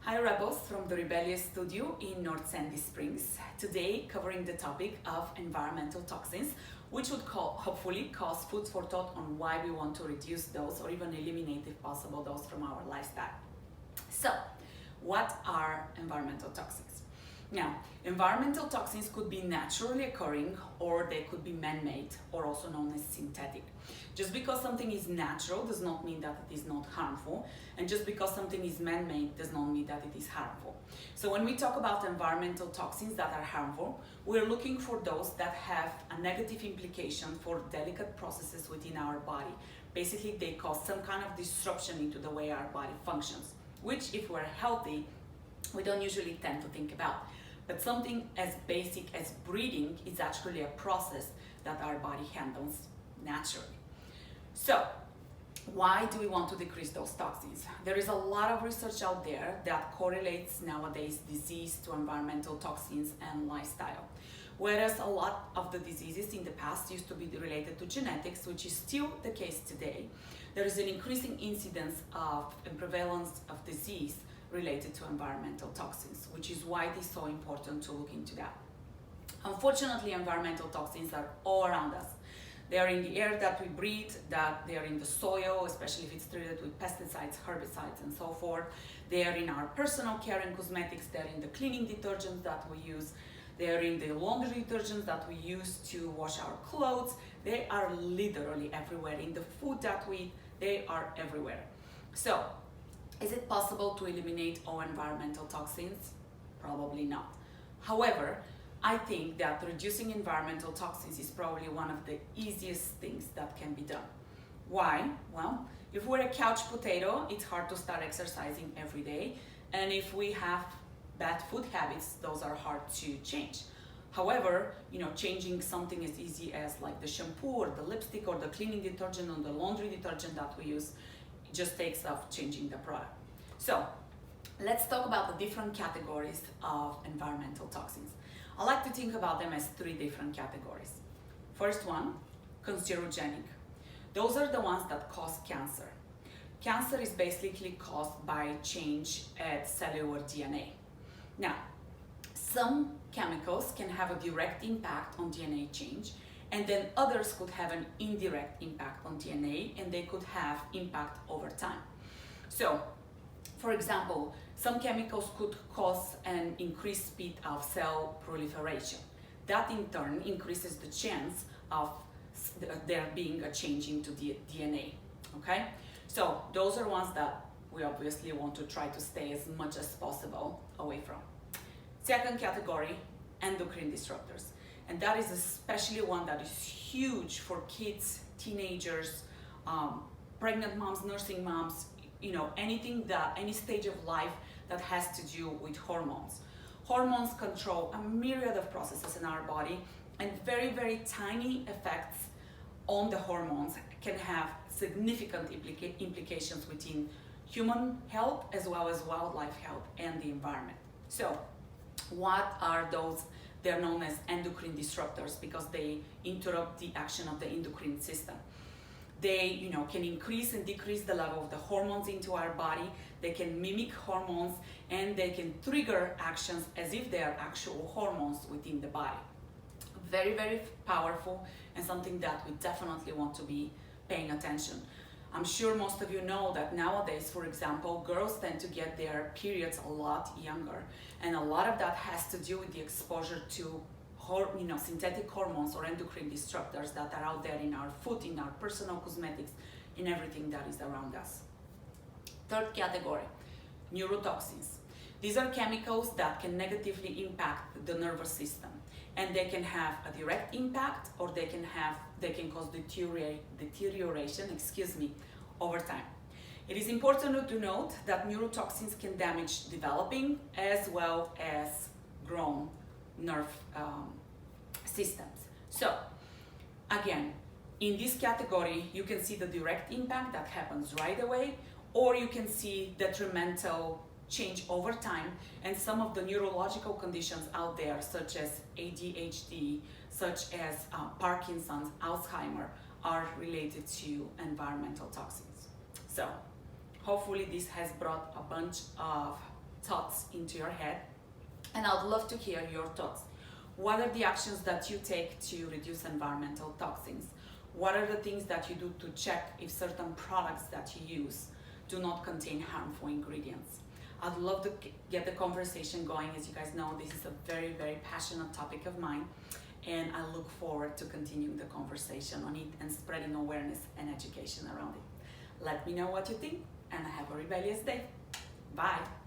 Hi Rebels from the Rebellious Studio in North Sandy Springs. Today covering the topic of environmental toxins, which would hopefully cause food for thought on why we want to reduce those or even eliminate if possible those from our lifestyle. So, what are environmental toxins? Now, environmental toxins could be naturally occurring or they could be man-made or also known as synthetic. Just because something is natural does not mean that it is not harmful, and just because something is man-made does not mean that it is harmful. So when we talk about environmental toxins that are harmful, we're looking for those that have a negative implication for delicate processes within our body. Basically, they cause some kind of disruption into the way our body functions, which if we're healthy, we don't usually tend to think about. But something as basic as breathing is actually a process that our body handles naturally. So, why do we want to decrease those toxins? There is a lot of research out there that correlates nowadays disease to environmental toxins and lifestyle. Whereas a lot of the diseases in the past used to be related to genetics, which is still the case today, there is an increasing incidence of and prevalence of disease related to environmental toxins, which is why it is so important to look into that. Unfortunately, environmental toxins are all around us. They are in the air that we breathe, that they are in the soil, especially if it's treated with pesticides, herbicides, and so forth. They are in our personal care and cosmetics. They are in the cleaning detergents that we use. They are in the laundry detergents that we use to wash our clothes. They are literally everywhere. In the food that we eat, they are everywhere. So, is it possible to eliminate all environmental toxins? Probably not. However, I think that reducing environmental toxins is probably one of the easiest things that can be done. Why? Well, if we're a couch potato, it's hard to start exercising every day. And if we have bad food habits, those are hard to change. However, changing something as easy as like the shampoo or the lipstick or the cleaning detergent or the laundry detergent that we use, it just takes off changing the product. So, let's talk about the different categories of environmental toxins. I like to think about them as three different categories. First one, cancerogenic. Those are the ones that cause cancer. Cancer is basically caused by change at cellular DNA. Now, some chemicals can have a direct impact on DNA change, and then others could have an indirect impact on DNA, and they could have impact over time. So, for example, some chemicals could cause an increased speed of cell proliferation. That in turn increases the chance of there being a change into the DNA, okay? So those are ones that we obviously want to try to stay as much as possible away from. Second category, endocrine disruptors. And that is especially one that is huge for kids, teenagers, pregnant moms, nursing moms, any stage of life that has to do with hormones. Hormones control a myriad of processes in our body, and very, very tiny effects on the hormones can have significant implications within human health as well as wildlife health and the environment. So, what are those? They're known as endocrine disruptors because they interrupt the action of the endocrine system. They can increase and decrease the level of the hormones into our body. They can mimic hormones, and they can trigger actions as if they are actual hormones within the body. Very, very powerful, and something that we definitely want to be paying attention. I'm sure most of you know that nowadays, for example, girls tend to get their periods a lot younger, and a lot of that has to do with the exposure to synthetic hormones or endocrine disruptors that are out there in our food, in our personal cosmetics, in everything that is around us. Third category, neurotoxins. These are chemicals that can negatively impact the nervous system, and they can have a direct impact, or they can cause deterioration, over time. It is important to note that neurotoxins can damage developing as well as grown nerve systems. So, again, in this category, you can see the direct impact that happens right away, or you can see detrimental change over time, and some of the neurological conditions out there, such as ADHD, such as Parkinson's, Alzheimer, are related to environmental toxins. So, hopefully this has brought a bunch of thoughts into your head, and I'd love to hear your thoughts. What are the actions that you take to reduce environmental toxins? What are the things that you do to check if certain products that you use do not contain harmful ingredients? I'd love to get the conversation going. As you guys know, this is a very, very passionate topic of mine, and I look forward to continuing the conversation on it and spreading awareness and education around it. Let me know what you think, and have a rebellious day. Bye.